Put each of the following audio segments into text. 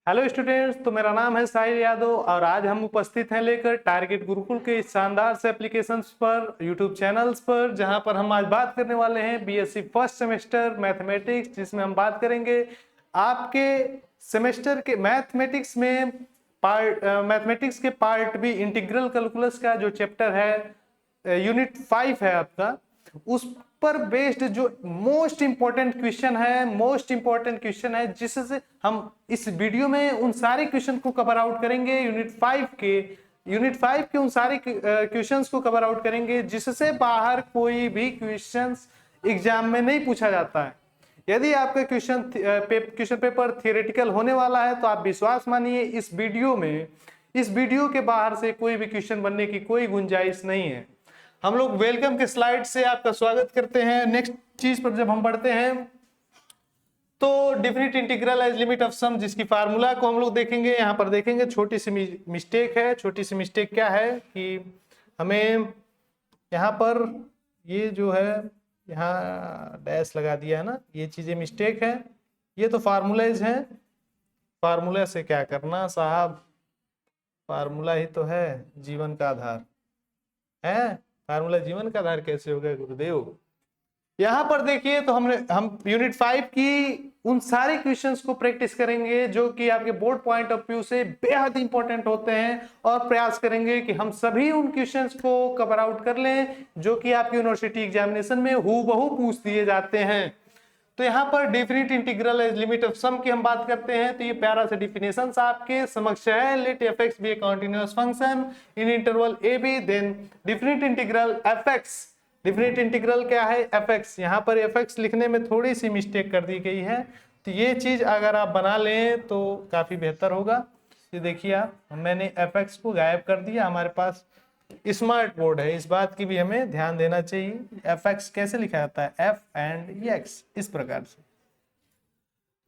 Hello students, तो मेरा नाम है साहिल यादव और आज हम उपस्थित हैं लेकर टारगेट गुरुकुल के इस शानदार से एप्लीकेशंस पर यूट्यूब चैनल्स पर, जहां पर हम आज बात करने वाले हैं बीएससी फर्स्ट सेमेस्टर मैथमेटिक्स, जिसमें हम बात करेंगे आपके सेमेस्टर के मैथमेटिक्स में मैथमेटिक्स के पार्ट बी इंटीग्रल कैलकुलस का जो चैप्टर है, यूनिट 5 है आपका, उस पर बेस्ड जो मोस्ट इंपॉर्टेंट क्वेश्चन है जिससे हम इस वीडियो में उन सारे क्वेश्चन को कवर आउट करेंगे। यूनिट 5 के उन सारे क्वेश्चंस को कवर आउट करेंगे जिससे बाहर कोई भी क्वेश्चंस एग्जाम में नहीं पूछा जाता है। यदि आपका क्वेश्चन पेपर थियोरेटिकल होने वाला है तो आप विश्वास मानिए, इस वीडियो के बाहर से कोई भी क्वेश्चन बनने की कोई गुंजाइश नहीं है। हम लोग वेलकम के स्लाइड से आपका स्वागत करते हैं। नेक्स्ट चीज पर जब हम बढ़ते हैं तो definite integral as limit of sum, जिसकी फार्मूला को हम लोग देखेंगे। यहाँ पर देखेंगे छोटी सी मिस्टेक है। छोटी सी मिस्टेक क्या है कि हमें यहाँ पर ये जो है यहाँ डैश लगा दिया है ना, ये चीजें मिस्टेक है। ये तो फार्मूलाज हैं, फार्मूला से क्या करना साहब, फार्मूला ही तो है जीवन का आधार है। फार्मूला जीवन का आधार कैसे हो गया गुरुदेव? यहां पर देखिए तो हम यूनिट 5 की उन सारे क्वेश्चंस को प्रैक्टिस करेंगे जो कि आपके बोर्ड पॉइंट ऑफ व्यू से बेहद इंपॉर्टेंट होते हैं, और प्रयास करेंगे कि हम सभी उन क्वेश्चंस को कवर आउट कर लें जो कि आपकी यूनिवर्सिटी एग्जामिनेशन में हूबहू पूछ दिए जाते हैं। तो यहाँ पर definite integral as limit of sum की हम बात करते हैं तो ये प्यारा सा डिफिनेशन आपके समक्ष है। Let f x be a continuous function in interval A b, then definite integral f x. Definite integral क्या है? F x. यहाँ पर एफ एक्स लिखने में थोड़ी सी मिस्टेक कर दी गई है, तो ये चीज अगर आप बना लें तो काफी बेहतर होगा। ये देखिए आप, मैंने एफ एक्स को गायब कर दिया। हमारे पास स्मार्ट बोर्ड है, इस बात की भी हमें ध्यान देना चाहिए। एफ एक्स कैसे लिखा जाता है? एफ एंड एक्स, इस प्रकार से।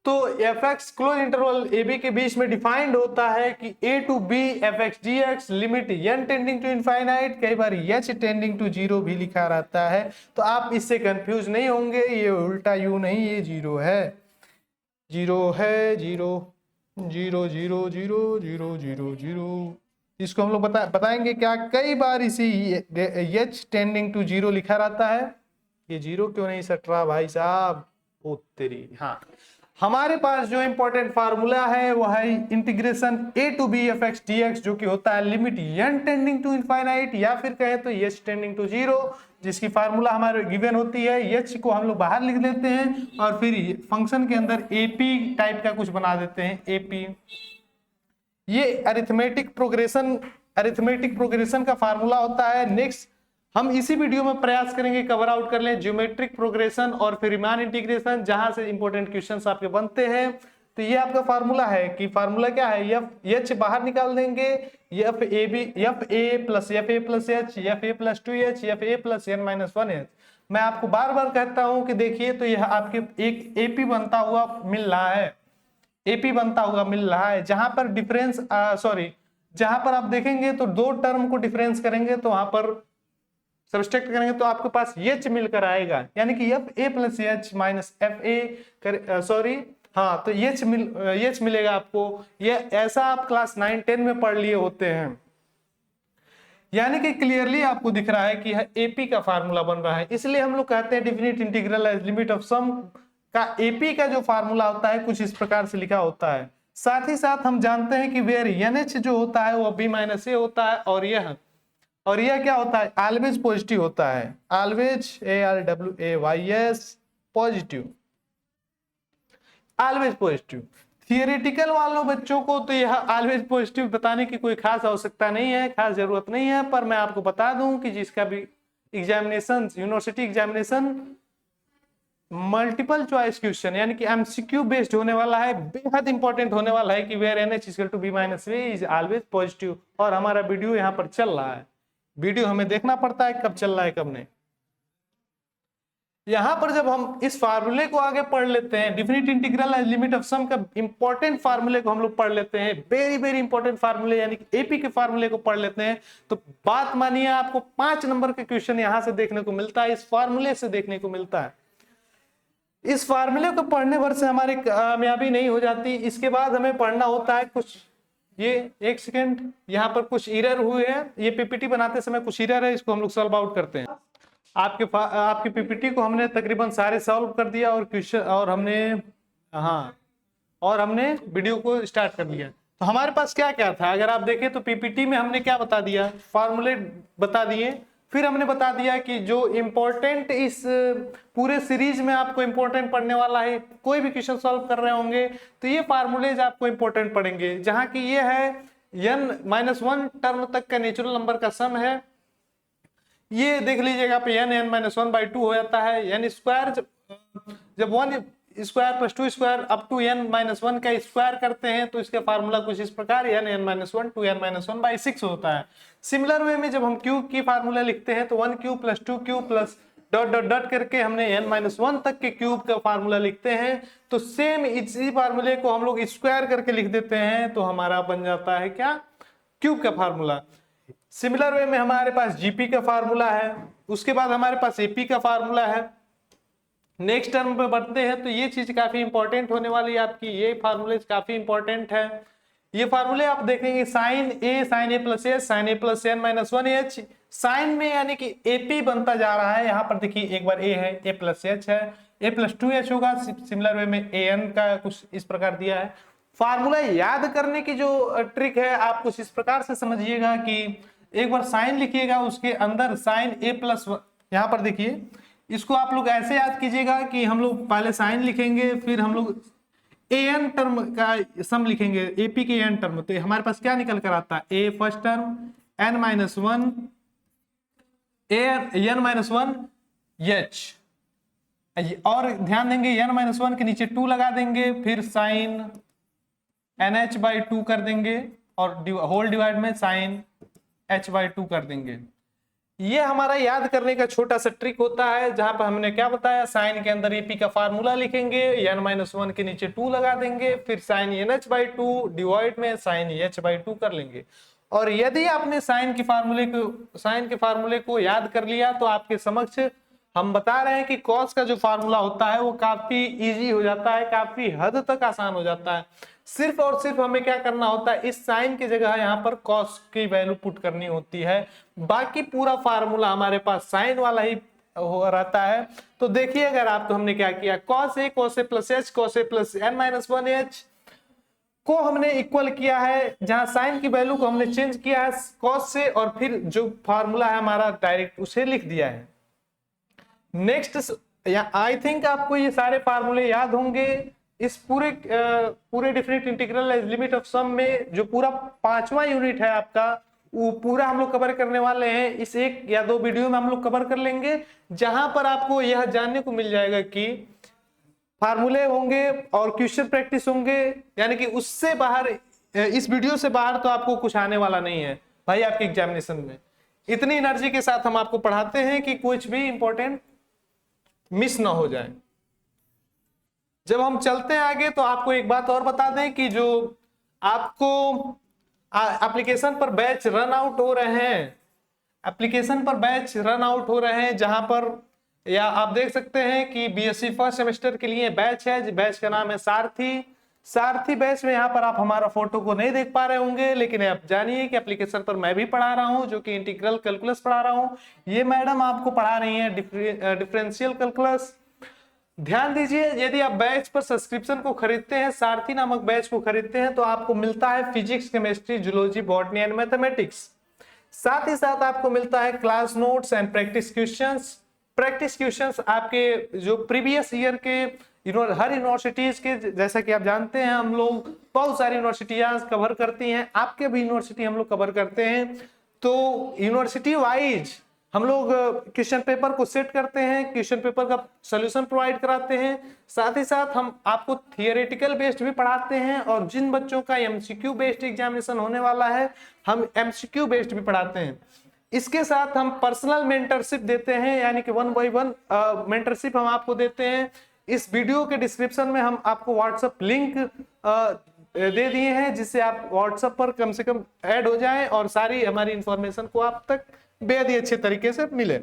तो एफ एक्स क्लोज इंटरवल ए बी के बीच में डिफाइंड होता है कि A to B F x D X limit N tending to infinite, कई बार एच टेंडिंग टू जीरो भी लिखा रहता है, तो आप इससे कंफ्यूज नहीं होंगे। ये उल्टा यू नहीं, ये जीरो है, जीरो है, zero zero zero zero zero zero zero. इसको हम लोग बताएंगे क्या, कई बार इसी एच टेंडिंग टू जीरो लिखा रहता है। ये जीरो क्यों नहीं सट रहा भाई साहब? ओ तेरी। हाँ, हमारे पास जो इंपॉर्टेंट फार्मूला है वो है integration a to B F x D x, जो कि होता है limit N tending to infinite, या फिर कहें तो एच टेंडिंग टू जीरो, जिसकी फार्मूला हमारे गिवन होती है। एच को हम लोग बाहर लिख देते हैं और फिर फंक्शन के अंदर एपी टाइप का कुछ बना देते हैं, एपी। ये अरिथमेटिक प्रोग्रेशन का फार्मूला होता है। नेक्स्ट हम इसी वीडियो में प्रयास करेंगे कवर आउट कर लें ज्योमेट्रिक प्रोग्रेशन और फिर रीमान इंटीग्रेशन, जहां से इंपॉर्टेंट क्वेश्चंस आपके बनते हैं। तो ये आपका फार्मूला है कि फार्मूला क्या है, एफ एच बाहर निकाल देंगे, f a b, f a plus f a plus h, f a plus 2h, f a plus n minus 1h। मैं आपको बार बार कहता हूं कि देखिए तो यह आपके एक एपी बनता हुआ मिल रहा है, एपी बनता हुआ मिल रहा है। जहां पर डिफरेंस जहां पर आप देखेंगे तो दो टर्म को डिफरेंस करेंगे तो वहां पर सब्सट्रैक्ट करेंगे तो आपके पास एच मिलकर आएगा, यानी कि F a plus H minus F A हाँ, तो एच मिलेगा आपको। ये ऐसा आप क्लास 9-10 में पढ़ लिए होते हैं, यानी कि क्लियरली आपको दिख रहा है कि एपी का फार्मूला बन रहा है। इसलिए हम लोग कहते हैं definite integral as limit of sum का एपी का जो फार्मूला होता है कुछ इस प्रकार से लिखा होता है। साथ ही साथ हम जानते हैं कि वेयर एनएच जो होता है वो बी माइनस ए होता है, और यह क्या होता है? ऑलवेज पॉजिटिव होता है, always ARWAYS positive, always positive. Theoretical वालों बच्चों को तो यह ऑलवेज पॉजिटिव बताने की कोई खास आवश्यकता नहीं है, खास जरूरत नहीं है, पर मैं आपको बता दूं कि जिसका भी examination, university examination multiple choice question यानी कि एमसीक्यू बेस्ड होने वाला है, बेहद इंपॉर्टेंट होने वाला है कि where n h equal to b minus a is always positive. और हमारा वीडियो यहाँ पर चल रहा है, वीडियो हमें देखना पड़ता है कब चल रहा है कब नहीं। यहां पर जब हम इस फार्मूले को आगे पढ़ लेते हैं, definite integral as limit of sum का इंपॉर्टेंट फार्मूले को हम लोग पढ़ लेते हैं, वेरी वेरी इंपॉर्टेंट फार्मूले यानी कि एपी के फार्मूले को पढ़ लेते हैं, तो बात मानिए आपको 5 नंबर के क्वेश्चन यहां से देखने को मिलता है, इस फार्मूले से देखने को मिलता है। इस फार्मूले को पढ़ने भर से हमारी कामयाबी नहीं हो जाती, इसके बाद हमें पढ़ना होता है कुछ, ये एक सेकेंड, यहाँ पर कुछ एरर हुए हैं, ये पीपीटी बनाते समय कुछ एरर है, इसको हम लोग सॉल्व आउट करते हैं। आपके पीपीटी को हमने तकरीबन सारे सॉल्व कर दिया और क्वेश्चन और हमने वीडियो को स्टार्ट कर लिया। तो हमारे पास क्या क्या था, अगर आप देखें तो पीपीटी में हमने क्या बता दिया, फार्मूले बता दिए, फिर हमने बता दिया कि जो इम्पोर्टेंट इस पूरे सीरीज में आपको इम्पोर्टेंट पढ़ने वाला है, कोई भी क्वेश्चन सॉल्व कर रहे होंगे तो ये फार्मूलेज आपको इम्पोर्टेंट पढ़ेंगे, जहां की ये है n-1 टर्म तक का नेचुरल नंबर का सम है। ये देख लीजिएगा पे n-1/2 हो जाता है, यानी स्क्वायर जब 1 square plus 2 square up to n-1 का स्क्वायर करते हैं तो इसका फार्मूला कुछ इस प्रकार n-1 टू n-1/6 होता है। सिमिलर वे में जब हम क्यूब की फार्मूला लिखते हैं तो 1 cube plus 2 cube plus dot dot dot करके हमने n-1 तक के क्यूब का फार्मूला लिखते हैं, तो सेम इसी फार्मूले को हम लोग स्क्वायर करके लिख देते हैं तो हमारा बन जाता है क्या, क्यूब का फार्मूला। सिमिलर वे में हमारे पास जीपी का फार्मूला है, उसके बाद हमारे पास एपी का फार्मूला है। नेक्स्ट टर्म पे बढ़ते हैं तो ये चीज काफी इंपॉर्टेंट होने वाली है आपकी, ये फार्मूले काफी इंपॉर्टेंट है। ये फार्मूले आप देखेंगे साइन ए प्लस एस साइन ए प्लस n-1h, साइन में यानी कि एपी बनता जा रहा है। यहाँ पर देखिए एक बार ए है, ए प्लस एच है, ए प्लस 2h होगा। सिमिलर वे में an का कुछ इस प्रकार दिया है। फार्मूला याद करने की जो ट्रिक है आप कुछ इस प्रकार से समझिएगा कि एक बार साइन लिखिएगा, उसके अंदर साइन ए प्लस, यहाँ पर देखिए इसको आप लोग ऐसे याद कीजिएगा कि हम लोग पहले साइन लिखेंगे, फिर हम लोग एन टर्म का सम लिखेंगे, एपी के एन टर्म, तो हमारे पास क्या निकल कर आता है, ए first term n-1 n-1 h, और ध्यान देंगे n-1 के नीचे 2 लगा देंगे, फिर साइन nh/2 कर देंगे और होल डिवाइड में साइन h/2 कर देंगे। ये हमारा याद करने का छोटा सा ट्रिक होता है, जहां पर हमने क्या बताया, साइन के अंदर एपी का फार्मूला लिखेंगे, n-1 के नीचे 2 लगा देंगे, फिर साइन nh/2 डिवाइड में साइन h/2 कर लेंगे। और यदि आपने साइन के फार्मूले को याद कर लिया तो आपके समक्ष हम बता रहे हैं कि कॉस का जो फार्मूला होता है वो काफी इजी हो जाता है, काफी हद तक आसान हो जाता है। सिर्फ और सिर्फ हमें क्या करना होता है, इस साइन की जगह यहाँ पर कॉस की वैल्यू पुट करनी होती है, बाकी पूरा फार्मूला हमारे पास साइन वाला ही रहता है। तो देखिए अगर आप, तो हमने क्या किया, cos A plus H cos A plus n-1h को हमने इक्वल किया है, जहां साइन की वैल्यू को हमने चेंज किया है कॉस से, और फिर जो फार्मूला है हमारा डायरेक्ट उसे लिख दिया है। नेक्स्ट आई थिंक आपको ये सारे फार्मूले याद होंगे। इस पूरे डिफरेंट इंटीग्रल लिमिट ऑफ सम में जो पूरा 5वां यूनिट है आपका, वो पूरा हम लोग कवर करने वाले हैं। इस 1 या 2 वीडियो में हम लोग कवर कर लेंगे, जहां पर आपको यह जानने को मिल जाएगा कि फार्मूले होंगे और क्वेश्चन प्रैक्टिस होंगे, यानी कि उससे बाहर, इस वीडियो से बाहर तो आपको कुछ आने वाला नहीं है भाई आपके एग्जामिनेशन में। इतनी एनर्जी के साथ हम आपको पढ़ाते हैं कि कुछ भी इंपॉर्टेंट मिस ना हो जाए। जब हम चलते हैं आगे तो आपको एक बात और बता दें कि जो आपको एप्लीकेशन पर बैच रन आउट हो रहे हैं, जहां पर, या आप देख सकते हैं कि बीएससी फर्स्ट सेमेस्टर के लिए बैच है, बैच का नाम है सारथी बैच में। यहाँ पर आप हमारा फोटो को नहीं देख पा रहे होंगे, लेकिन आप जानिए कि एप्लीकेशन पर मैं भी पढ़ा रहा हूँ, जो कि इंटीग्रल कैलकुलस पढ़ा रहा हूँ। ये मैडम आपको पढ़ा रही है डिफरेंशियल कैलकुलस। ध्यान दीजिए, यदि आप बैच पर सब्सक्रिप्शन को खरीदते हैं, सारथी नामक बैच को खरीदते हैं, तो आपको मिलता है physics, chemistry, zoology, botany and mathematics. साथ ही साथ आपको मिलता है class notes and practice questions आपके जो प्रीवियस ईयर के हर यूनिवर्सिटीज के, जैसा कि आप जानते हैं हम लोग बहुत सारी यूनिवर्सिटियां कवर करती हैं, आपके भी यूनिवर्सिटी हम लोग कवर करते हैं। तो यूनिवर्सिटी वाइज हम लोग क्वेश्चन पेपर को सेट करते हैं, क्वेश्चन पेपर का सॉल्यूशन प्रोवाइड कराते हैं। साथ ही साथ हम आपको थियोरेटिकल बेस्ड भी पढ़ाते हैं, और जिन बच्चों का एमसीक्यू बेस्ड एग्जामिनेशन होने वाला है, हम एमसीक्यू बेस्ड भी पढ़ाते हैं। इसके साथ हम पर्सनल मेंटरशिप देते हैं, यानी कि 1 by 1 मेंटरशिप हम आपको देते हैं। इस वीडियो के डिस्क्रिप्शन में हम आपको व्हाट्सएप लिंक दे दिए हैं, जिससे आप व्हाट्सएप पर कम से कम ऐड हो जाएं और सारी हमारी इंफॉर्मेशन को आप तक बेहद ही अच्छे तरीके से मिले।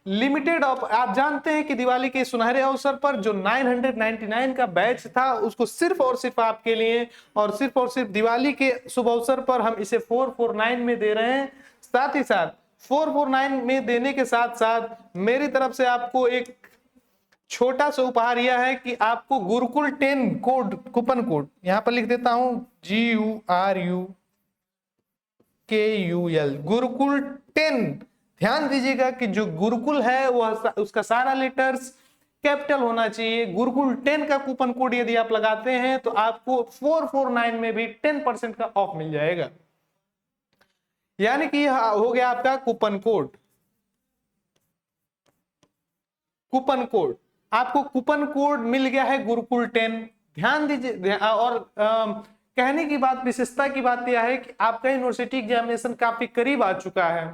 लिमिटेड ऑफ, आप जानते हैं कि दिवाली के सुनहरे अवसर पर जो 999 का बैच था उसको सिर्फ और सिर्फ आपके लिए और सिर्फ दिवाली के शुभ अवसर पर हम इसे 449 में दे रहे हैं। साथ ही साथ 449 में देने के साथ साथ मेरी तरफ से आपको एक छोटा सा उपहार यह है कि आपको गुरुकुल 10 कोड, कूपन कोड यहां पर लिख देता हूं, GURUKUL, गुरुकुल 10। ध्यान दीजिएगा कि जो गुरुकुल है वह उसका सारा लेटर्स कैपिटल होना चाहिए। गुरुकुल 10 का कूपन कोड यदि आप लगाते हैं तो आपको 449 में भी 10% का ऑफ मिल जाएगा, यानी कि यह हो गया आपका कूपन कोड। कूपन कोड, आपको कूपन कोड मिल गया है गुरुकुल 10। ध्यान दीजिए, और कहने की बात, विशेषता की बात यह है कि आपका यूनिवर्सिटी एग्जामिनेशन काफी करीब आ चुका है।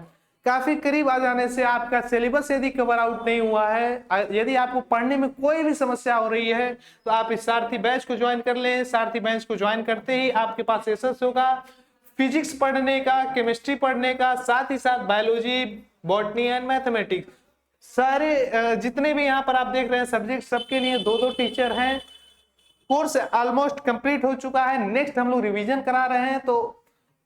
काफी करीब आ जाने से आपका सिलेबस यदि कवर आउट नहीं हुआ है, यदि आपको पढ़ने में कोई भी समस्या हो रही है तो आप इस सारथी बैच को ज्वाइन कर लें। सारथी बैच को ज्वाइन करते ही आपके पास एक्सेस होगा फिजिक्स पढ़ने का, केमिस्ट्री पढ़ने का, साथ ही साथ बायोलॉजी, बॉटनी एंड मैथमेटिक्स, सारे जितने भी यहाँ पर आप देख रहे हैं सब्जेक्ट, सबके लिए 2-2 टीचर हैं। कोर्स ऑलमोस्ट कंप्लीट हो चुका है, नेक्स्ट हम लोग रिवीजन करा रहे हैं। तो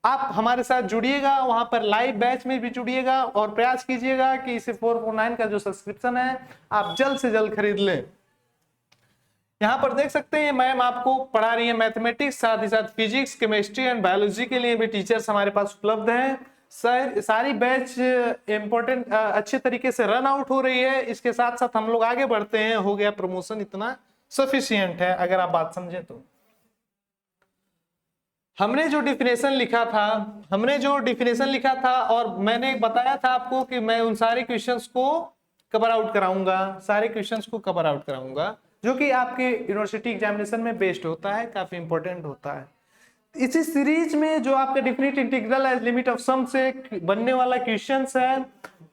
आप हमारे साथ जुड़िएगा, वहां पर लाइव बैच में भी जुड़िएगा और प्रयास कीजिएगा कि इसे 449 का जो सब्सक्रिप्शन है आप जल्द से जल्द खरीद लें। यहाँ पर देख सकते हैं मैम आपको पढ़ा रही है मैथमेटिक्स, साथ ही साथ फिजिक्स, केमिस्ट्री एंड बायोलॉजी के लिए भी टीचर्स हमारे पास उपलब्ध हैं। सारी बैच इंपॉर्टेंट अच्छे तरीके से रन आउट हो रही है। इसके साथ साथ हम लोग आगे बढ़ते हैं, हो गया प्रमोशन इतना सफिशिएंट है अगर आप बात समझे तो। हमने जो डिफिनेशन लिखा था और मैंने बताया था आपको कि मैं उन सारे क्वेश्चंस को कवर आउट कराऊंगा, जो कि आपके यूनिवर्सिटी एग्जामिनेशन में बेस्ड होता है, काफी इंपॉर्टेंट होता है। इसी सीरीज में जो आपका definite integral as limit of sum से बनने वाला क्वेश्चंस है,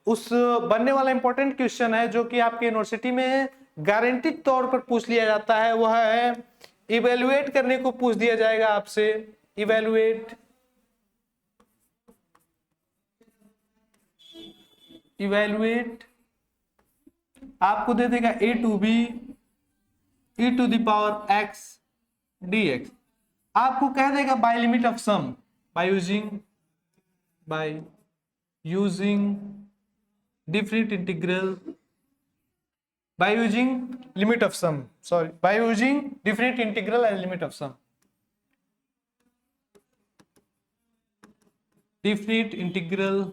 उस बनने वाला इंपॉर्टेंट क्वेश्चन है जो कि आपके यूनिवर्सिटी में गारंटीड तौर पर पूछ लिया जाता है, वह है इवेलुएट करने को पूछ दिया जाएगा आपसे। इवेलुएट आपको दे देगा a to b e to the power x dx। आपको कह देगा by limit of sum, by using different integral, by using limit of sum, by using different integral as limit of sum, different integral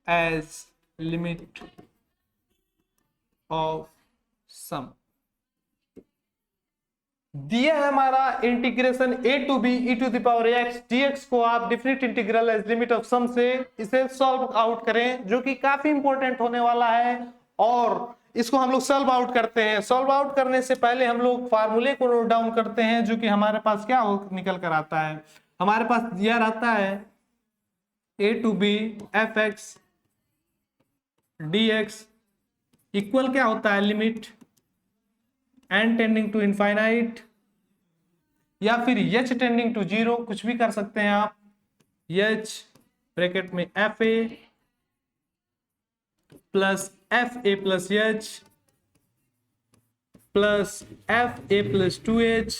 as limit of sum. दिया है हमारा integration a to b e to the power x dx को आप different integral as limit of sum से इसे solve out करें, जो कि काफी इंपॉर्टेंट होने वाला है। और इसको हम लोग सॉल्व आउट करते हैं। सॉल्व आउट करने से पहले हम लोग फार्मूले को नोट डाउन करते हैं, जो कि हमारे पास क्या निकल कर आता है। हमारे पास दिया रहता है a to b fx dx equal क्या होता है, limit n tending to infinite या फिर h टेंडिंग टू 0, कुछ भी कर सकते हैं आप। h ब्रैकेट में fa plus fa plus h plus fa plus 2h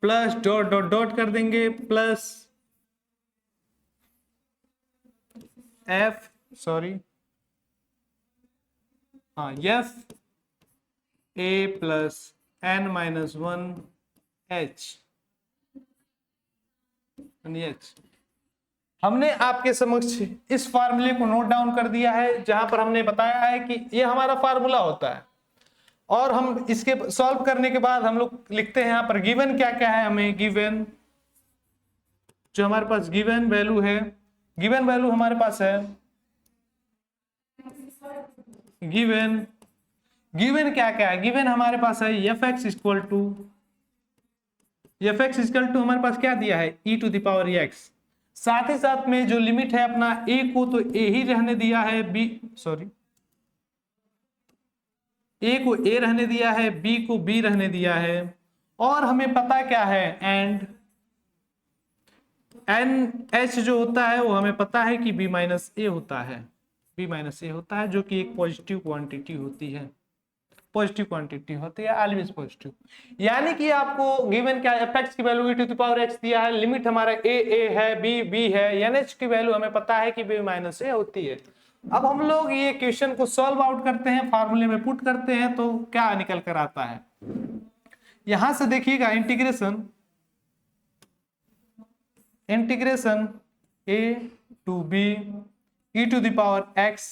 plus dot dot dot कर देंगे plus f a plus n minus 1 h। हमने आपके समक्ष इस फार्मूले को नोट डाउन कर दिया है, जहां पर हमने बताया है कि ये हमारा फार्मूला होता है। और हम इसके सॉल्व करने के बाद हम लोग लिखते हैं यहाँ पर गिवन क्या क्या है। हमें गिवन जो हमारे पास गिवन वैल्यू है, गिवन वैल्यू हमारे पास है गिवन क्या क्या है। गिवन हमारे पास है fx इक्वल टू हमारे पास क्या दिया है e to the power x। साथ ही साथ में जो लिमिट है अपना a को तो a ही रहने दिया है, a को a रहने दिया है, b को b रहने दिया है। और हमें पता क्या है, एंड एन एच जो होता है वो हमें पता है कि बी माइनस ए होता है, बी माइनस ए होता है, जो कि एक पॉजिटिव क्वांटिटी होती है, पॉजिटिव क्वांटिटी होती है, ऑलवेज पॉजिटिव। यानी कि आपको गिवन क्या है, एफ की value e to the power x दिया है, लिमिट हमारा ए है, बी है, एन एच की वैल्यू हमें पता है कि बी माइनस ए होती है। अब हम लोग ये क्वेश्चन को सॉल्व आउट करते हैं, फार्मूले में पुट करते हैं, तो क्या निकल कर आता है। यहां से देखिएगा integration a to b e to the power x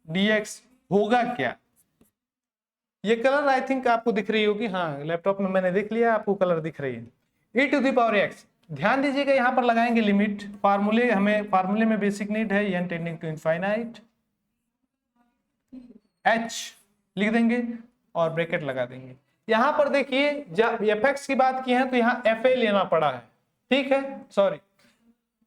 dx होगा क्या। ये कलर आई थिंक आपको दिख रही होगी, हाँ लैपटॉप में मैंने देख लिया, आपको कलर दिख रही है। e to the power x, ध्यान दीजिएगा यहां पर लगाएंगे लिमिट, फार्मूले में बेसिक नीड है n tending to infinite, h लिख देंगे और ब्रैकेट लगा देंगे। यहां पर देखिए जब fx की बात की है तो यहाँ fa लेना पड़ा है, ठीक है, सॉरी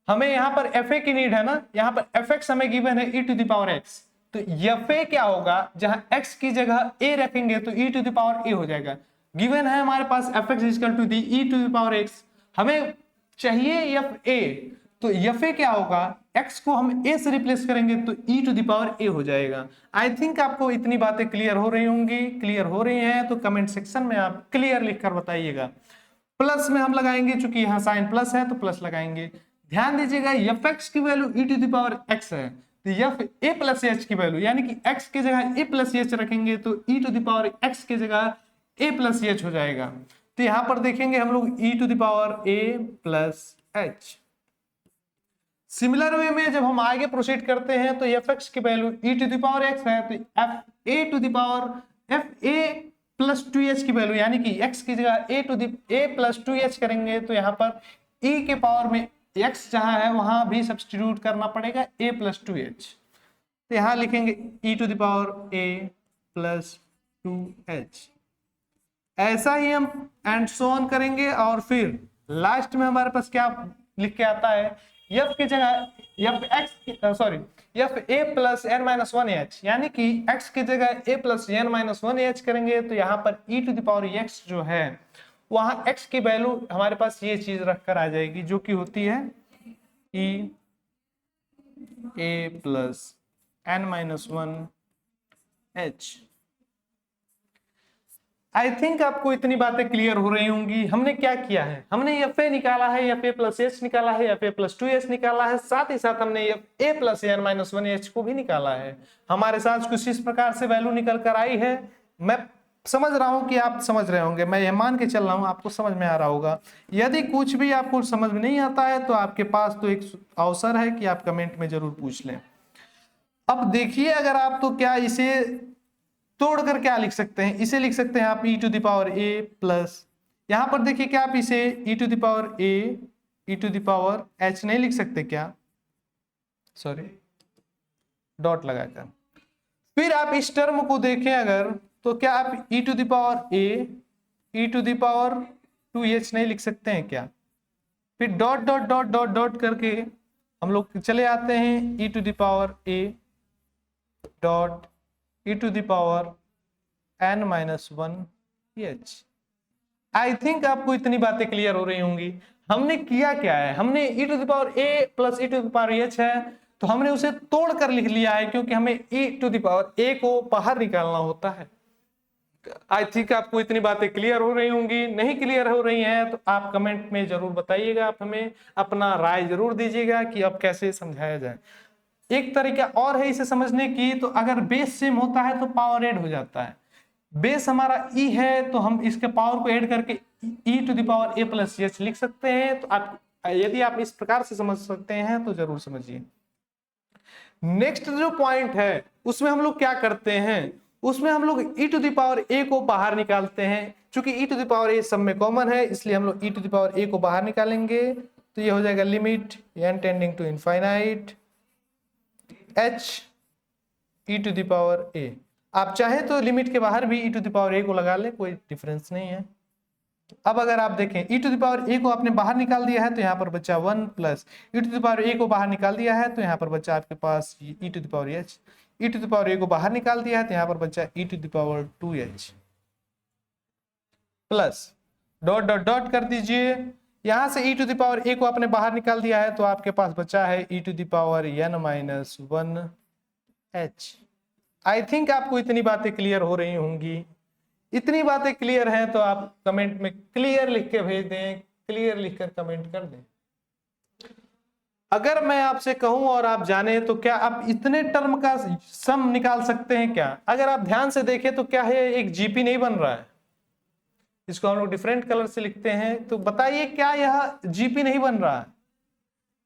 हमें यहाँ पर fa की नीड है ना, यहाँ पर fx हमें गिवन है e to the power x, तो fa क्या होगा, जहां x की जगह a रखेंगे तो e to the power a हो जाएगा। गिवन है हमारे पास fx equal to the e to the power x, हमें चाहिए fa, तो fa क्या होगा, x को हम a से रिप्लेस करेंगे तो e to the power a हो जाएगा। आई थिंक आपको इतनी बातें क्लियर हो रही होंगी, क्लियर हो रही हैं तो कमेंट सेक्शन में आप क्लियर लिखकर बताइएगा। प्लस में हम लगाएंगे, चूंकि यहाँ साइन प्लस है तो प्लस लगाएंगे। ध्यान दीजिएगा fx की value e to the power x है, तो f a प्लस एच की वैल्यू, यानी कि x की जगह a प्लस एच रखेंगे तो e to the power x की जगह a प्लस एच हो जाएगा। तो यहां पर देखेंगे हम लोग e to the power a plus h. Similar way में जब हम आगे प्रोसीड करते हैं तो fx की value e to the power x है, तो f a to the power f a plus 2h की वैल्यू, यानी कि x की जगह a प्लस 2h करेंगे तो यहाँ पर e के पावर में x जहां है वहां भी सब्स्टिट्यूट करना पड़ेगा a प्लस 2h, तो यहां लिखेंगे e to the power a plus 2h। ऐसा ही हम एंड सो ऑन करेंगे और फिर लास्ट में हमारे पास क्या लिख के आता है, f की जगह f a plus n minus 1h, यानी कि x की जगह a plus n minus 1h करेंगे तो यहाँ पर e to the power x जो है वहां x की वैल्यू हमारे पास ये चीज रखकर आ जाएगी, जो कि होती है e a plus n minus 1h। I think आपको इतनी बातें क्लियर हो रही होंगी। हमने क्या किया है, हमने fa निकाला है, fa प्लस h निकाला है, fa प्लस 2h निकाला है, साथ ही साथ हमने a plus n minus 1h को भी निकाला है। हमारे साथ कुछ इस प्रकार से वैल्यू निकल कर आई है। मैं समझ रहा हूं कि आप समझ रहे होंगे, मैं यह मान के चल रहा हूं आपको समझ में आ रहा होगा। यदि कुछ भी आपको समझ में नहीं आता है तो आपके पास तो एक अवसर है कि आप कमेंट में जरूर पूछ लें। अब देखिए अगर आप तो क्या इसे तोड़कर क्या लिख सकते हैं, इसे लिख सकते हैं आप e to the power a प्लस, यहां पर देखिए क्या आप इसे e to the power a e to the power h नहीं लिख सकते क्या, सॉरी डॉट लगाकर। फिर आप इस टर्म को देखें अगर तो क्या आप e to the power a e to the power 2h नहीं लिख सकते हैं क्या। फिर dot dot dot dot dot करके हम लोग चले आते हैं e to the power a dot e to the power n minus 1h। I think आपको इतनी बातें क्लियर हो रही होंगी। हमने किया क्या है, हमने e to the power a प्लस e to the power h है तो हमने उसे तोड़ कर लिख लिया है, क्योंकि हमें e to the power a को बाहर निकालना होता है। आई थिंक आपको इतनी बातें क्लियर हो रही होंगी। नहीं क्लियर हो रही हैं तो आप कमेंट में जरूर बताइएगा, आप हमें अपना राय जरूर दीजिएगा कि अब कैसे समझाया जाए। एक तरीका और है इसे समझने की, तो अगर बेस सेम होता है तो पावर ऐड हो जाता है। बेस हमारा e है तो हम इसके पावर को ऐड करके e to the power a plus एच लिख सकते हैं। तो आप यदि आप इस प्रकार से समझ सकते हैं तो जरूर समझिए। नेक्स्ट जो पॉइंट है उसमें हम लोग क्या करते हैं, उसमें हम लोग e to the power a को बाहर निकालते हैं। चूंकि e to the power a सब में कॉमन है इसलिए हम लोग e to the power a को बाहर निकालेंगे, तो ये हो जाएगा limit n tending to infinite h e to the power a। आप चाहे तो लिमिट के बाहर भी e to the power a को लगा ले, कोई डिफरेंस नहीं है। अब अगर आप देखें e to the power a को आपने बाहर निकाल दिया है तो यहाँ पर बचा 1 plus e to the power a को बाहर निकाल दिया है तो यहाँ पर बचा आपके पास e to the power h, e to the power a को बाहर निकाल दिया है तो यहाँ पर बचा e to the power 2h plus dot dot dot कर दीजिए। यहां से e to the power a को आपने बाहर निकाल दिया है, तो आपके पास बचा है e to the power n minus 1h। I think आपको इतनी बातें क्लियर हो रही होंगी। इतनी बातें क्लियर हैं तो आप कमेंट में क्लियर लिख के भेज दें, क्लियर लिखकर कमेंट कर दें। अगर मैं आपसे कहूं और आप जाने तो क्या आप इतने टर्म का सम निकाल सकते हैं क्या? अगर आप ध्यान से देखें तो क्या है, एक जीपी नहीं बन रहा है, इसको हम लोग डिफरेंट कलर से लिखते हैं, तो बताइए क्या यह जीपी नहीं बन रहा है?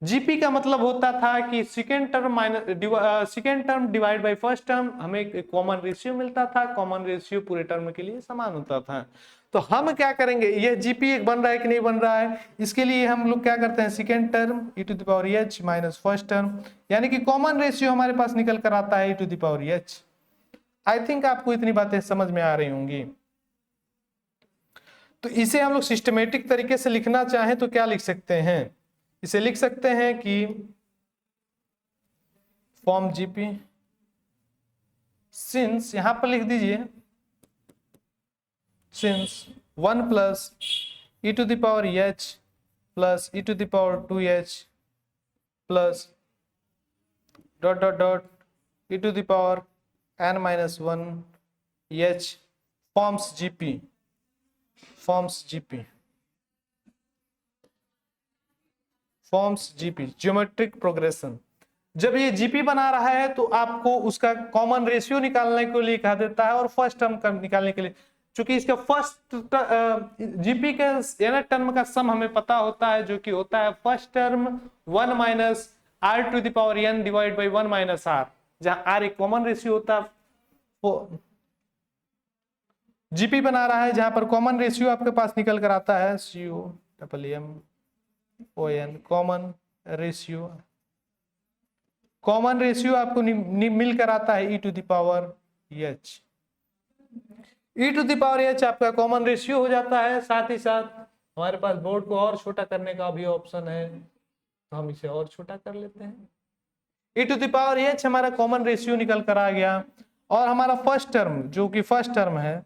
जीपी का मतलब होता था कि second term minus second term divide by first term, हमें एक कॉमन रेशियो मिलता था, कॉमन रेशियो पूरे टर्म के लिए समान होता था। तो हम क्या करेंगे, यह जीपी एक बन रहा है कि नहीं बन रहा है, इसके लिए हम लोग क्या करते हैं, second term e to the power h minus first term, यानी कि कॉमन रेशियो हमारे पास निकल कर आता है e to the power h। I think आपको इतनी बातें समझ में आ रही होंगी। तो इसे हम लोग सिस्टमेटिक तरीके से लिखना चाहें तो क्या लिख सकते हैं, इसे लिख सकते हैं कि फॉर्म जीपी सिंस, यहां पर लिख दीजिए since 1 plus e to the power h plus e to the power 2h plus dot dot dot e to the power n minus 1 h forms GP, forms GP, forms GP, geometric progression. जब ये GP बना रहा है तो आपको उसका common ratio निकालने के लिए कहा देता है और फर्स्ट टर्म निकालने के लिए, चूंकि इसका फर्स्ट जीपी का टर्म का सम हमें पता होता है, जो कि होता है first term 1 minus r to the power n divide by 1 minus r, जहां आर एक कॉमन रेशियो होता है। जीपी बना रहा है जहां पर कॉमन रेशियो आपके पास निकल कर आता है COMMON, common ratio, common ratio आपको मिलकर आता है e to the power h। e to the power h आपका कॉमन रेशियो हो जाता है। साथ ही साथ हमारे पास बोर्ड को और छोटा करने का भी ऑप्शन है, तो हम इसे और छोटा कर लेते हैं। e to the power h हमारा कॉमन रेशियो निकल कर आ गया, और हमारा फर्स्ट टर्म जो कि फर्स्ट टर्म है,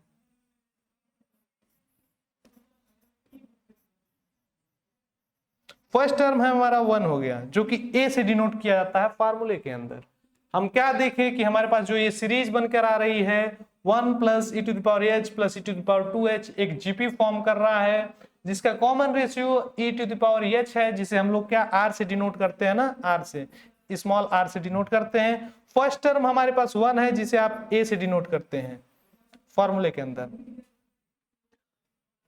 फर्स्ट टर्म है हमारा 1 हो गया, जो कि a से डिनोट किया जाता है फार्मूले के अंदर। हम क्या देखें कि हमारे पास जो ये सीरीज बनकर आ रही है 1 plus e to the power h plus e to the power 2h एक जीपी फॉर्म कर रहा है, जिसका common ratio e to the power h है, जिसे हम लोग क्या r से डिनोट करते हैं ना, r से, स्मॉल r से डिनोट करते हैं। फर्स्ट टर्म हमारे पास 1 है, जिसे आप a से डिनोट करते हैं फॉर्मूले के अंदर।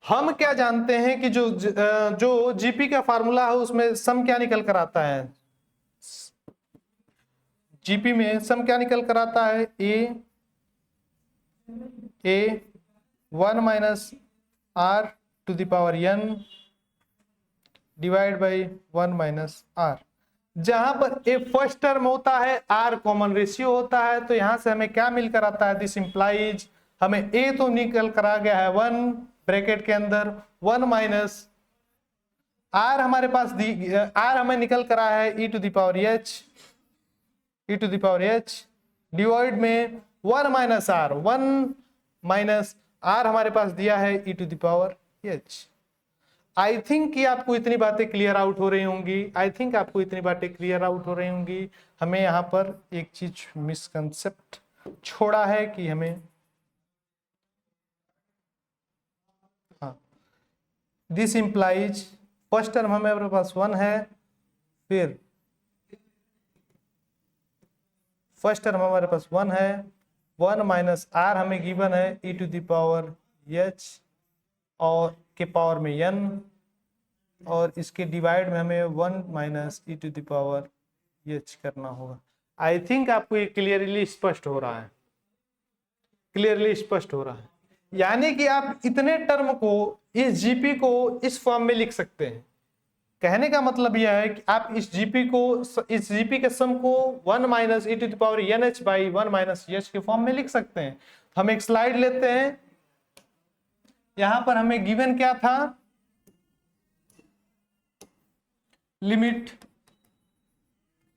हम क्या जानते हैं कि जो जीपी का फार्मूला है उसमें सम क्या निकल कर आता है, जीपी में सम क्या निकल कर आता है, a 1 minus r to the power n divide by 1 minus r, जहां पर ए फर्स्ट टर्म होता है, r कॉमन रेशियो होता है, तो यहां से हमें क्या मिलकर आता है, दिस इंप्लाइज हमें a तो निकल कर आ गया है 1 ब्रैकेट के अंदर 1 माइनस आर, हमारे पास आर हमें निकल कर आया है e to the power h, e to the power h divide में 1 माइनस आर, 1 माइनस आर हमारे पास दिया है e to the power h। I think कि आपको इतनी बातें क्लियर आउट हो रही होंगी, आई थिंक आपको इतनी बातें क्लियर आउट हो रही होंगी। हमें यहाँ पर एक चीज मिसकंसेप्ट छोड़ा है कि हमें, हाँ, दिस इंप्लाइज फर्स्ट टर्म हमारे पास 1 है, फिर फर्स्ट टर्म हमारे पास 1 है, 1 माइनस आर हमें गिवन है e to the power h और के पावर में n, और इसके डिवाइड में हमें 1 minus e to the power h करना होगा। आई थिंक आपको ये क्लियरली स्पष्ट हो रहा है, क्लियरली स्पष्ट हो रहा है। यानी कि आप इतने टर्म को, इस जीपी को इस फॉर्म में लिख सकते हैं। कहने का मतलब यह है कि आप इस जीपी के सम को 1 minus e to the power nh by 1 minus h के फॉर्म में लिख सकते हैं। हम एक स्लाइड लेते हैं, यहां पर हमें गिवन क्या था, limit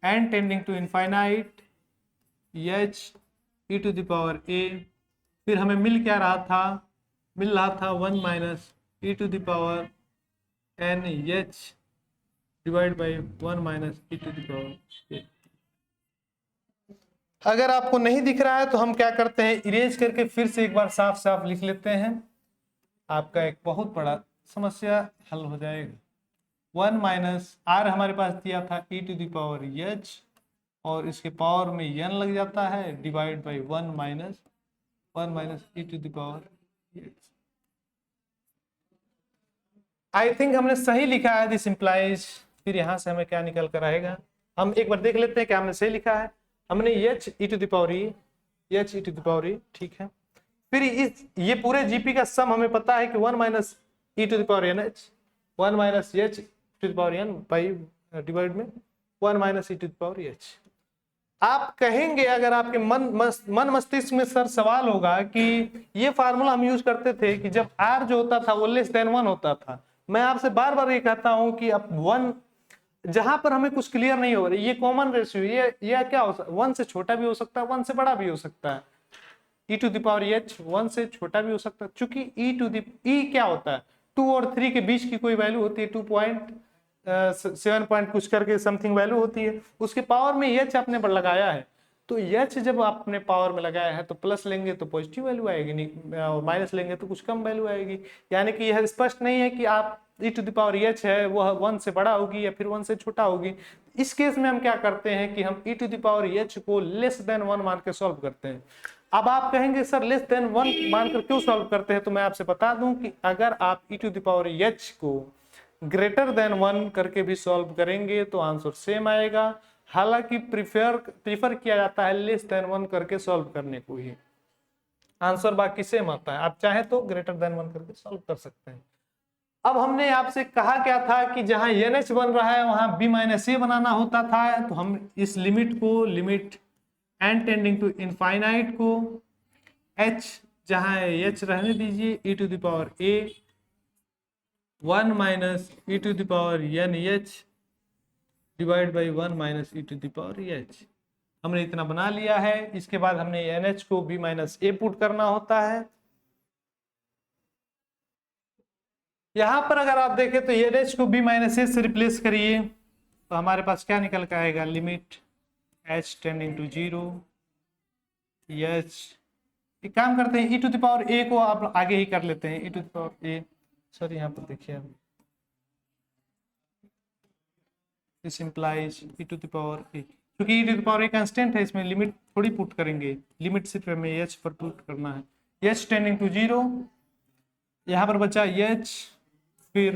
n tending to infinite h e to the power a, फिर हमें मिल क्या रहा था, मिल रहा था 1 minus e to the power N H divide by 1 minus E to the power A. अगर आपको नहीं दिख रहा है तो हम क्या करते हैं, इरेज करके फिर से एक बार साफ साफ लिख लेते हैं, आपका एक बहुत बड़ा समस्या हल हो जाएगा। 1 माइनस आर हमारे पास दिया था e to the power h, और इसके पावर में एन लग जाता है, divide by 1 minus E to the power h. I think हमने सही लिखा है, दिस इम्प्लाइज। फिर यहाँ से हमें क्या निकल कर आएगा, हम एक बार देख लेते हैं क्या हमने सही लिखा है। हमने H E to the power E, H E to the power E, ठीक है। फिर इस ये पूरे जीपी का सम हमें पता है कि 1 minus E to the power N h, 1 minus h to the power n by divide में 1 minus E to the power h. आप कहेंगे, अगर आपके मन मस्तिष्क में सर सवाल होगा कि ये फार्मूला हम यूज करते थे कि जब आर जो होता था वो लेस देन 1 होता था। मैं आपसे बार बार ये कहता हूं कि अब 1 जहां पर हमें कुछ क्लियर नहीं हो रही, ये कॉमन रेशियो, ये क्या हो सकता है, 1 से छोटा भी हो सकता है, 1 से बड़ा भी हो सकता है। ई टू द पावर एच 1 से छोटा भी हो सकता है, चूंकि ई क्या होता है, 2 और 3 के बीच की कोई वैल्यू होती है, 2.7 पॉइंट कुछ करके समथिंग वैल्यू होती है, उसके पावर में एच आपने लगाया है। तो एच जब आपने पावर में लगाया है तो प्लस लेंगे तो पॉजिटिव वैल्यू आएगी, नहीं माइनस लेंगे तो कुछ कम वैल्यू आएगी। यानी कि यह स्पष्ट नहीं है कि आप ई टू द पावर एच है वह 1 से बड़ा होगी या फिर 1 से छोटा होगी। इस केस में हम क्या करते हैं कि हम ई टू द पावर एच को लेस देन 1 मान के सॉल्व करते हैं। अब आप कहेंगे सर लेस देन 1 मानकर क्यों सॉल्व करते हैं, तो मैं आपसे बता दूं कि अगर आप ई टू द पावर एच को ग्रेटर देन 1 करके भी सॉल्व करेंगे तो आंसर सेम आएगा। हालांकि प्रीफर किया जाता है लेस देन 1 करके सॉल्व करने को ही, आंसर बाकी सेम आता है। आप चाहे तो ग्रेटर देन 1 करके सॉल्व कर सकते हैं। अब हमने आपसे कहा क्या था कि जहां NH बन रहा है वहां B माइनस ए बनाना होता था, तो हम इस लिमिट को, limit n tending to infinite को h जहां h रहने दीजिए, e to the power a 1 minus E to the power N H divide by 1 minus E to the power h. हमने इतना बना लिया है। इसके बाद हमने NH को B माइनस ए पुट करना होता है। यहां पर अगर आप देखें तो NH को B माइनस ए से रिप्लेस करिए तो हमारे पास क्या निकल कर आएगा, limit h tending to 0 h। एक काम करते हैं, e to the power a को आप आगे ही कर लेते हैं, e to the power a, sorry यहाँ पर देखिए आप, this implies e to the power a, क्योंकि e to the power a constant है, इसमें लिमिट थोड़ी पुट करेंगे, लिमिट सिर्फ हमें h पर पुट करना है। h टेंडिंग टू 0, यहाँ पर बचा h, फिर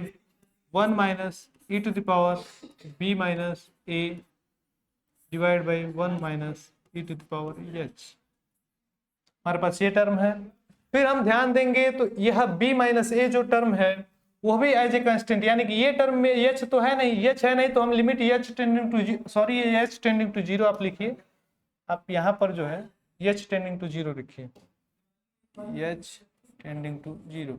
1 minus E to the power b minus a divide by 1 minus E to the power h। हमारे पास ये टर्म है। फिर हम ध्यान देंगे तो यह b माइनस ए जो टर्म है वह भी एज ए कांस्टेंट, यानी कि ये टर्म में h तो है नहीं, h है नहीं, तो हम limit h tending to, sorry h tending to 0 आप लिखिए, आप यहाँ पर जो है h टेंडिंग टू 0 लिखिए, h टेंडिंग टू 0,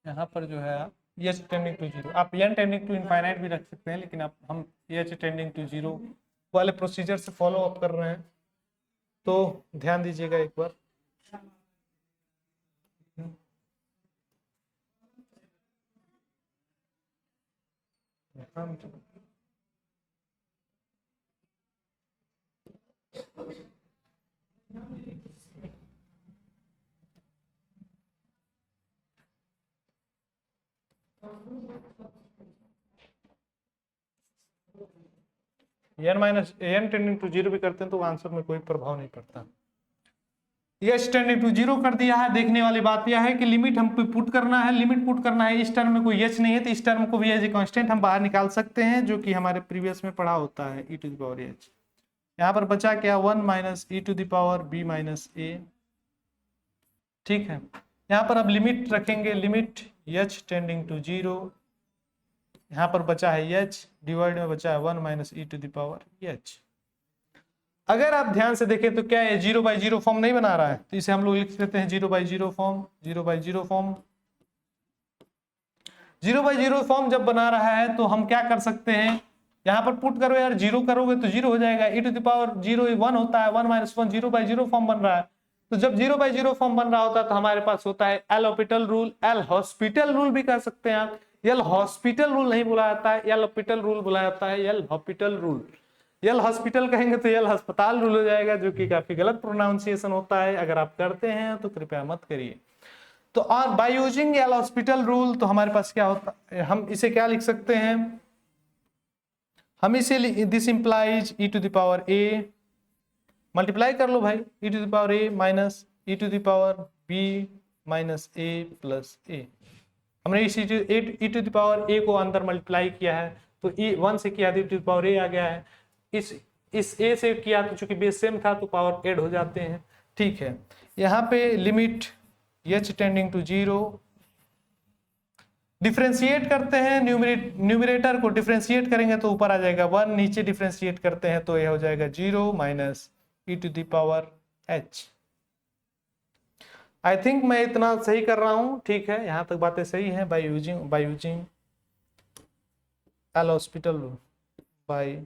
यहाँ पर जो है आप h टेंडिंग टू 0, आप n टेंडिंग टू इनफाइनाइट भी रख सकते हैं, लेकिन आप हम h टेंडिंग टू 0 वाले प्रोसीजर से फॉलो अप कर रहे हैं, तो ध्यान दीजिएगा एक बार। n minus n tending to 0 भी करते हैं तो आंसर में कोई प्रभाव नहीं पड़ता। h टेंडिंग टू 0 कर दिया है। देखने वाली बात यह है कि लिमिट हम पुट करना है, लिमिट पुट करना है, इस टर्म में कोई h नहीं है तो इस टर्म को भी एज ए कांस्टेंट हम बाहर निकाल सकते हैं, जो कि हमारे प्रीवियस में पढ़ा होता है, e to the power h। यहाँ पर बचा क्या, 1 minus E to the power b minus a, ठीक है। यहाँ पर अब लिमिट रखेंगे, लिमिट h टेंडिंग टू 0, यहाँ पर बचा है h, डिवाइड में बचा है 1 minus E to the power h। अगर आप ध्यान से देखें तो क्या है, 0/0 फॉर्म नहीं बना रहा है, तो इसे हम लोग लिख देते हैं 0/0 फॉर्म, 0/0 फॉर्म। 0/0 फॉर्म जब बना रहा है तो हम क्या कर सकते हैं, यहाँ पर पुट करो यार, 0 करोगे तो 0 हो जाएगा, e टू द पावर 0 1 होता है, 1 माइनस 1 0/0 फॉर्म बन रहा है, तो जब 0/0 फॉर्म बन रहा होता है तो हमारे पास होता है L hospital rule, L hospital rule भी कह सकते हैं आप। एल हॉस्पिटल रूल नहीं बुलाया जाता है, एल हॉस्पिटल रूल बुलाया जाता है, L hospital rule. L hospital कहेंगे तो एल अस्पताल रूल हो जाएगा, जो कि काफी गलत प्रोनाउंसिएशन होता है। अगर आप करते हैं तो कृपया मत करिए। तो और by using L hospital rule तो हमारे पास क्या होता है, हम इसे क्या लिख सकते हैं, हम इसे this implies e to the power a, multiply कर लो भाई, e to the power a minus e to the power b minus a plus a। हमने इस e to the power a को अंदर मल्टीप्लाई किया है तो e1 से किया e to the power a आ गया है, इस a से किया तो चूंकि बेस सेम था तो पावर ऐड हो जाते हैं। ठीक है, यहाँ पे limit h tending to 0, differentiate करते हैं, न्यूमरेटर को डिफरेंशिएट करेंगे तो ऊपर आ जाएगा 1, नीचे डिफरेंशिएट करते हैं तो यह हो जाएगा 0 minus e to the power h। I think मैं इतना सही कर रहा हूं, ठीक है, यहां तक बातें सही हैं। By using L hospital rule, by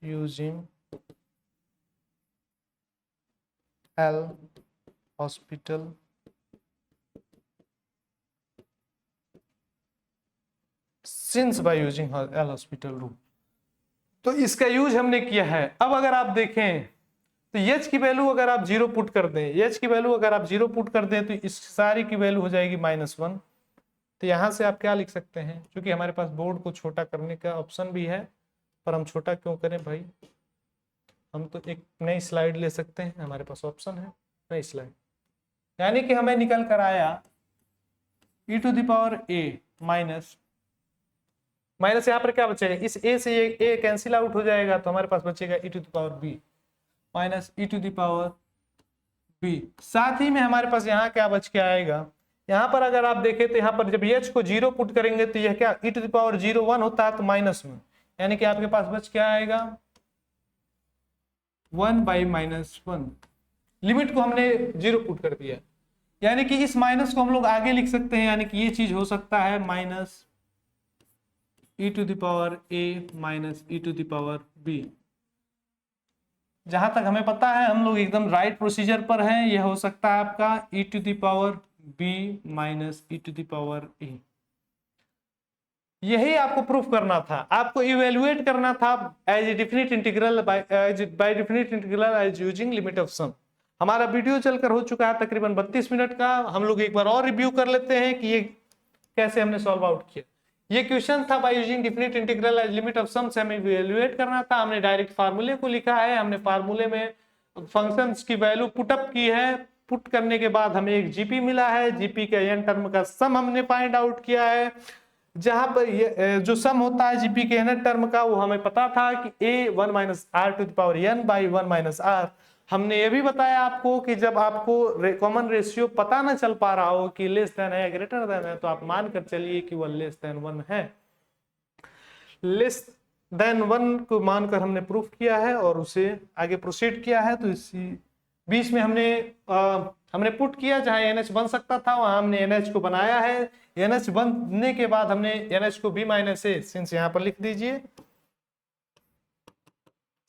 using L hospital since by using L hospital rule, तो इसका यूज हमने किया है। अब अगर आप देखें तो h की वैल्यू अगर आप 0 पुट कर दें, h की वैल्यू अगर आप 0 पुट कर दें तो इस सारी की वैल्यू हो जाएगी -1। तो यहां से आप क्या लिख सकते हैं, क्योंकि हमारे पास बोर्ड को छोटा करने का ऑप्शन भी है, पर हम छोटा क्यों करें भाई, हम तो एक नई स्लाइड ले सकते हैं, हमारे पास ऑप्शन है नई स्लाइड। यानी कि हमें निकल कर आया e to the power a minus यहाँ पर क्या बचेगा, इस a से ये a कैंसिल आउट हो जाएगा तो हमारे पास बचेगा e to the power b minus e to the power b। साथ ही में हमारे पास यहाँ क्या बच के आएगा, यहाँ पर अगर आप देखें तो यहाँ पर जब h को 0 पुट करेंगे तो यह क्या e टू द पावर 0 1 होता है तो -1, यानी कि आपके पास बच क्या आएगा 1/-1। लिमिट को हमने 0 पुट कर दिया, यानी कि इस माइनस को हम लोग आगे लिख सकते हैं, यानी कि ये चीज हो सकता है minus e to the power a minus e to the power b। जहां तक हमें पता है हम लोग एकदम राइट प्रोसीजर पर हैं, यह हो सकता है आपका e to the power b minus e to the power a। यही आपको प्रूफ करना था, आपको इवेल्युएट करना था as a definite integral by definite integral as using limit of sum. हमारा वीडियो चलकर हो चुका है तकरीबन 32 मिनट का, हम लोग एक बार और रिव्यू कर लेते हैं कि ये कैसे हमने सॉल्व आउट किया। ये क्वेश्चन था by using definite integral as limit of sum से हमें इवेल्युएट करना था। हमने डायरेक्ट फार्मूले को लिखा है, हमने फार्मूले में फंक्शंस की वैल्यू पुटअप की है, पुट करने के बाद हमें एक जीपी मिला है, जीपी के n टर्म का सम हमने फाइंड आउट किया है। जहां पर जो सम होता है जीपी के n टर्म का वो हमें पता था कि a 1 minus r to the power n by 1 minus r। हमने ये भी बताया आपको कि जब आपको कॉमन रेशियो पता ना चल पा रहा हो कि लेस देन है ग्रेटर देन है तो आप मान कर चलिए कि वह लेस देन 1 है। लेस देन 1 को मानकर हमने प्रूफ किया है और उसे आगे प्रोसीड किया है। तो इसी बीच में हमने पुट किया, जहां NH बन सकता था वहां हमने NH को बनाया है। NH बनने के बाद हमने NH को B माइनस ए, सिंस यहां पर लिख दीजिए,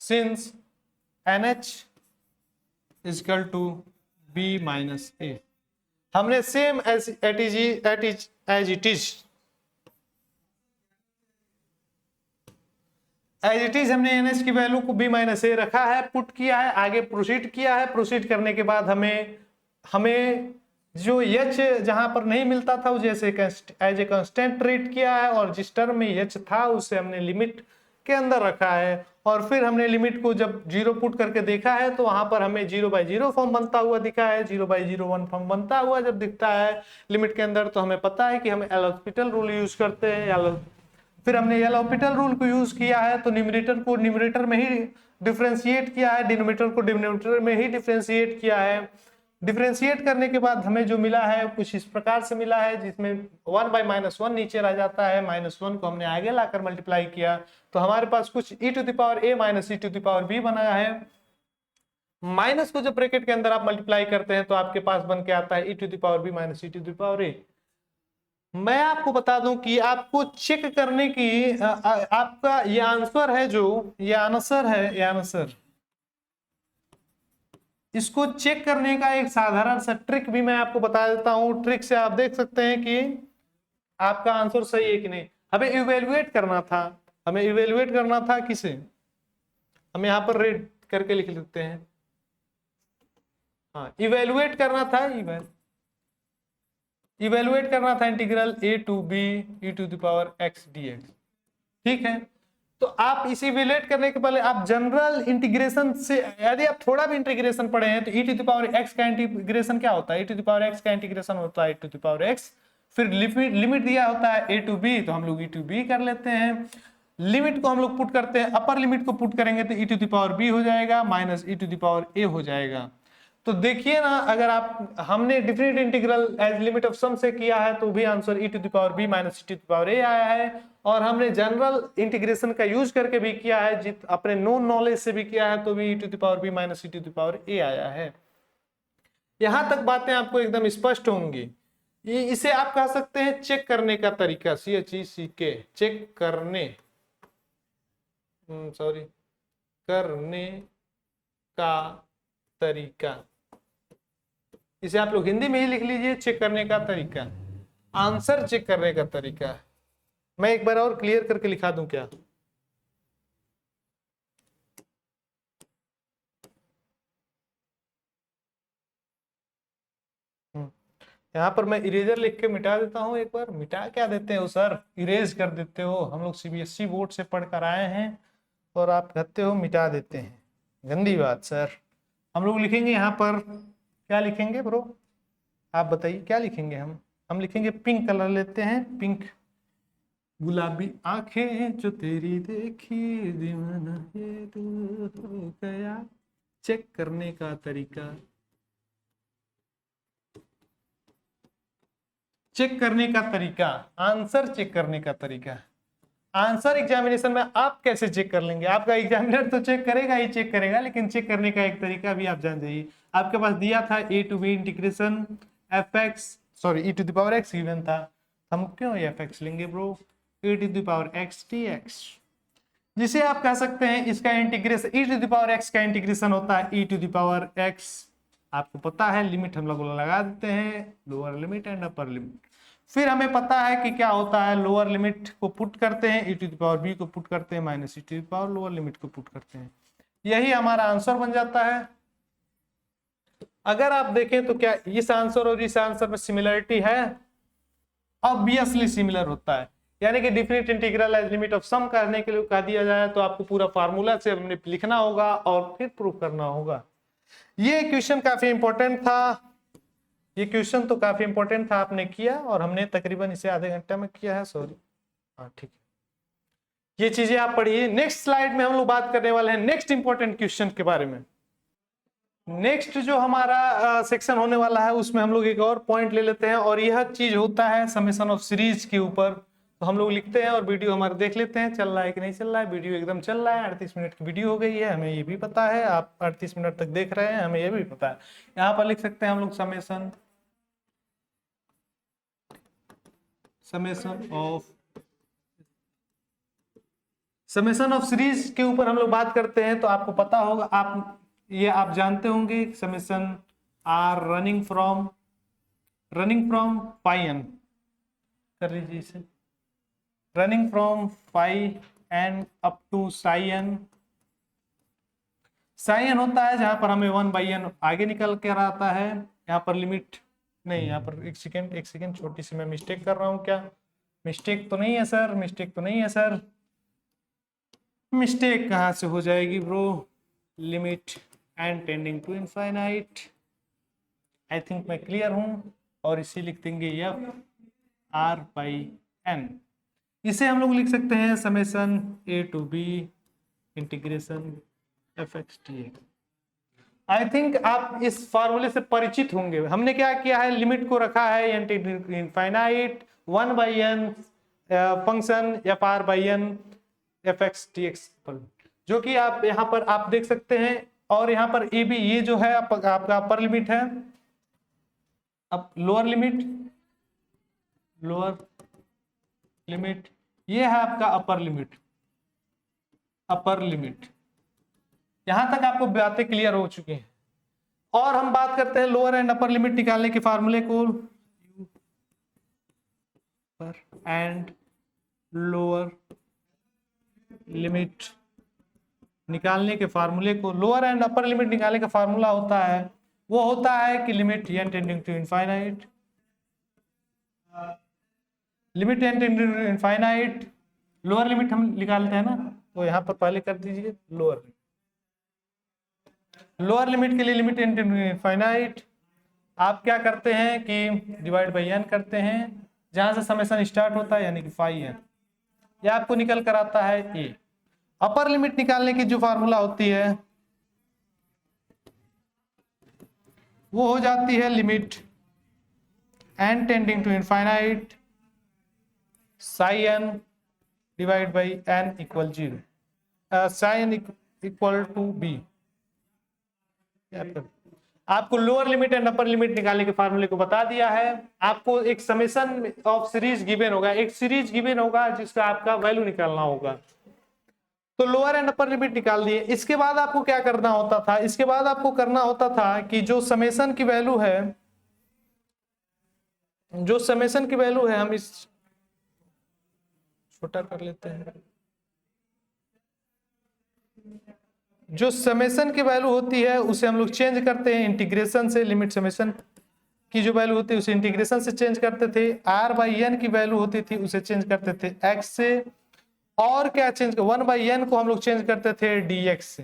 since NH is equal to B minus A, हमने सेम एज इट इज हमने NH की वैल्यू को B माइनस ए रखा है, पुट किया है, आगे प्रोसीड किया है। प्रोसीड करने के बाद हमें जो H जहां पर नहीं मिलता था वो जैसे एज ए कांस्टेंट ट्रीट किया है, और जिस टर्म में H था उसे हमने लिमिट के अंदर रखा है। और फिर हमने लिमिट को जब 0 पुट करके देखा है तो वहां पर हमें 0/0 फॉर्म बनता हुआ दिखा है, 0/01 फॉर्म बनता हुआ जब दिखता है लिमिट के अंदर तो हमें पता है कि हमें एल हॉस्पिटल रूल यूज करते हैं। फिर हमने एल हॉस्पिटल रूल को यूज किया है तो न्यूमरेटर को न्यूमरेटर में ही डिफरेंशिएट किया है, डिनोमिनेटर को डिनोमिनेटर में ही डिफरेंशिएट किया है। डिफरेंशिएट करने के बाद हमें जो मिला है कुछ इस प्रकार से मिला है, जिसमें 1/-1 नीचे रह जाता है, -1 को हमने आगे लाकर मल्टीप्लाई किया तो हमारे पास कुछ e to the power a minus e to the power b बना है। माइनस को जब ब्रैकेट के अंदर आप मल्टीप्लाई करते हैं तो आपके पास बन के आता है e to the power b minus e to the power a। मैं आपको बता दूं कि आपको चेक करने की आपका ये आंसर है, जो ये आंसर है, ये आंसर इसको चेक करने का एक साधारण सा ट्रिक भी मैं आपको बता देता हूं। ट्रिक से आप देख सकते हैं कि आपका आंसर सही है कि नहीं। हमें इवेल्युएट करना था, हमें इवेल्युएट करना था किसे, हम यहाँ पर रेड करके लिख लेते हैं। हाँ, इवेल्युएट करना था, इवेल्युएट करना था integral a to b e to the power x dx। ठीक है, तो आप इसे इवेल्युएट करने के पहले आप जनरल इंटीग्रेशन से, यदि आप थोड़ा भी इंटीग्रेशन पढ़े हैं तो e to the power x का इंटीग्रेशन क्या होता है, e to the power x का इंटीग्रेशन होता है e to the power x, फिर लिमिट दिया होता है a टू b, तो हम लोग e टू b कर लेते हैं। लिमिट को हम लोग पुट करते हैं, अपर लिमिट को पुट करेंगे तो e to the power b हो जाएगा minus e to the power a हो जाएगा। तो देखिए ना, अगर आप, हमने different integral as limit of sum से किया है तो भी answer e to the power b minus e to the power a आया है, और हमने जनरल इंटीग्रेशन का यूज करके भी किया है, जित अपने नोन नॉलेज से भी किया है तो भी e to the power b minus e to the power a आया है। यहां तक बातें आपको एकदम स्पष्ट होंगी। इसे आप कह सकते हैं चेक करने का तरीका, CHECK, चेक करने, सॉरी, करने का तरीका। इसे आप लोग हिंदी में ही लिख लीजिए, चेक करने का तरीका, आंसर चेक करने का तरीका। मैं एक बार और क्लियर करके लिखा दूं क्या? यहाँ पर मैं इरेजर लिख के मिटा देता हूँ। एक बार मिटा क्या देते हो सर, इरेज कर देते हो। हम लोग CBSE बोर्ड से पढ़ कर आए हैं और आप कहते हो मिटा देते हैं, गंदी बात सर। हम लोग लिखेंगे यहाँ पर, क्या लिखेंगे ब्रो, आप बताइए क्या लिखेंगे? हम लिखेंगे पिंक कलर लेते हैं, पिंक, गुलाबी आंखें जो तेरी देखी दीवाना ये तू हो गया। चेक करने का तरीका, चेक करने का तरीका, आंसर चेक करने का तरीका। आंसर एग्जामिनेशन में आप कैसे चेक कर लेंगे? आपका एग्जामिनर तो चेक करेगा ही चेक करेगा, लेकिन चेक करने का एक तरीका भी आप जान जाइए। आपके पास दिया था a to b integration fx, sorry e to the power x given था, हम क्यों fx लेंगे bro, e to the power x dx, जिसे आप कह सकते हैं इसका integration, e to the power x का इंटीग्रेशन होता है e to the power x। आपको पता है लिमिट हम लोग लगा देते हैं, lower limit and upper limit. फिर हमें पता है कि क्या होता है, लोअर लिमिट को पुट करते हैं, e to the power b को पुट करते हैं minus e to the power lower limit को पुट करते हैं, यही हमारा आंसर बन जाता है। अगर आप देखें तो क्या इस आंसर और इस आंसर में सिमिलरिटी है? ऑब्वियसली सिमिलर होता है, यानी कि different integral as limit of sum करने के लिए कह दिया जाए तो आपको पूरा फार्मूला से हमने लिखना होगा और फिर प्रूव करना होगा। ये क्वेश्चन काफी इंपॉर्टेंट था, ये क्वेश्चन तो काफी इंपॉर्टेंट था, आपने किया और हमने तकरीबन इसे आधे घंटे में किया है, सॉरी, हाँ ठीक है। ये चीजें आप पढ़िए। नेक्स्ट स्लाइड में हम लोग बात करने वाले हैं नेक्स्ट इंपॉर्टेंट क्वेश्चन के बारे में। नेक्स्ट जो हमारा सेक्शन होने वाला है उसमें हम लोग एक और पॉइंट ले लेते हैं, और यह चीज होता है समेशन ऑफ सीरीज के ऊपर। तो हम लोग लिखते हैं और वीडियो हमारे देख लेते हैं चल रहा है कि नहीं चल रहा है। वीडियो एकदम चल रहा है, 38 मिनट की वीडियो हो गई है, हमें ये भी पता है। आप 38 मिनट तक देख रहे हैं, हमें ये भी पता है। यहाँ पर लिख सकते हैं हम लोग समेशन ऑफ सीरीज के ऊपर हम लोग बात करते हैं। तो आपको पता होगा, आप जानते होंगे summation r running from pi n, कर लीजिए इसे, running from pi n up to psi n. Psi n होता है जहां पर हमें 1/n आगे निकल कर आता है। यहाँ पर लिमिट नहीं, यहाँ पर एक सेकेंड छोटी सी मैं मिस्टेक कर रहा हूँ क्या? मिस्टेक तो नहीं है सर, मिस्टेक तो नहीं है सर, मिस्टेक कहाँ से हो जाएगी bro? Limit and tending to infinite. I think मैं क्लियर हूँ, और इसे लिख देंगे एफ आर बाई एन। इसे हम लोग लिख सकते हैं summation a to b integration f x t x. I think आप इस फॉर्मूले से परिचित होंगे। हमने क्या किया है, लिमिट को रखा है infinite 1/n function f r by n f x t x, जो कि आप यहाँ पर आप देख सकते हैं। और यहाँ पर ए बी, ये जो है आपका अपर लिमिट है, अब लोअर लिमिट ये है आपका अपर लिमिट। यहां तक आपको बातें क्लियर हो चुकी हैं। और हम बात करते हैं लोअर एंड अपर लिमिट निकालने के फार्मूले को, एंड लोअर लिमिट निकालने के फार्मूले को। लोअर एंड अपर लिमिट निकालने का फार्मूला होता है, वो होता है कि limit n tending to infinite, limit n tending to infinite, lower limit हम निकालते हैं ना, तो यहां पर पहले कर दीजिए लोअर लिमिट के लिए limit n tending to infinite आप क्या करते हैं कि डिवाइड बाई n करते हैं, जहां से समेशन स्टार्ट होता है यानी कि फाई n, यह आपको निकल कर आता है a। अपर लिमिट निकालने की जो फार्मूला होती है वो हो जाती है limit n tending to infinite psi n divide by n equal 0, psi n equal to b। आपको lower limit and upper limit निकालने के फार्मूले को बता दिया है। आपको एक समेशन ऑफ सीरीज गिवन होगा, एक सीरीज गिवन होगा जिसका आपका वैल्यू निकालना होगा। तो लोअर एंड अपर लिमिट निकाल दिए। इसके बाद आपको क्या करना होता था, इसके बाद आपको करना होता था कि जो समेशन की वैल्यू है, जो समेशन की वैल्यू है, हम इस छोटा कर लेते हैं, जो समेशन की वैल्यू होती है उसे हम लोग चेंज करते हैं इंटीग्रेशन से। लिमिट समेशन की जो वैल्यू होती है उसे इंटीग्रेशन से चेंज करते थे। r बाई एन की वैल्यू होती थी उसे चेंज करते थे x से, और क्या चेंज, 1 बाई एन को हम लोग चेंज करते थे dx से,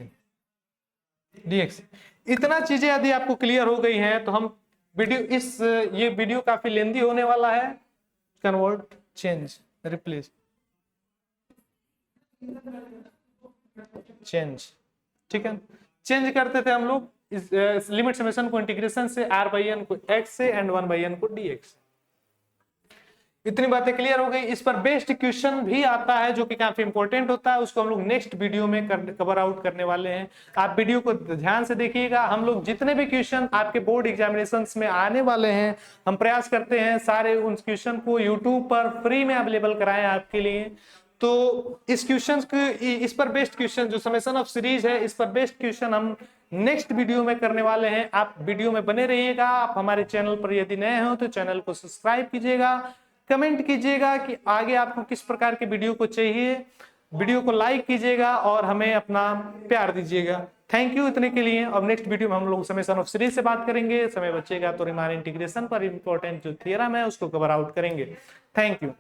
dx। इतना चीजें यदि आपको क्लियर हो गई हैं तो हम ये वीडियो काफी लेंदी होने वाला है। कन्वर्ट, चेंज, रिप्लेस, चेंज, ठीक है। चेंज करते थे हम लोग इस लिमिट समेशन को इंटीग्रेशन से, r बाई एन को x से एंड 1 बाई एन को dx। इतनी बातें क्लियर हो गई। इस पर बेस्ड क्वेश्चन भी आता है जो कि काफी इंपॉर्टेंट होता है, उसको हम लोग नेक्स्ट वीडियो में कवर आउट करने वाले हैं। आप वीडियो को ध्यान से देखिएगा। हम लोग जितने भी क्वेश्चन आपके बोर्ड एग्जामिनेशंस में आने वाले हैं, हम प्रयास करते हैं सारे उन क्वेश्चन को यूट्यूब पर फ्री में अवेलेबल कराएं आपके लिए। तो इस क्वेश्चन इस पर बेस्ड क्वेश्चन जो समेशन ऑफ सीरीज है, इस पर बेस्ड क्वेश्चन हम नेक्स्ट वीडियो में करने वाले हैं। आप वीडियो में बने रहिएगा। आप हमारे चैनल पर यदि नए हो तो चैनल को सब्सक्राइब कीजिएगा, कमेंट कीजिएगा कि आगे आपको किस प्रकार के वीडियो को चाहिए, वीडियो को लाइक कीजिएगा और हमें अपना प्यार दीजिएगा। थैंक यू इतने के लिए। अब नेक्स्ट वीडियो में हम लोग समेशन ऑफ सीरीज से बात करेंगे। समय बचेगा तो रिमान इंटीग्रेशन पर इंपॉर्टेंट जो थ्योरम है उसको कवर आउट करेंगे। Thank you.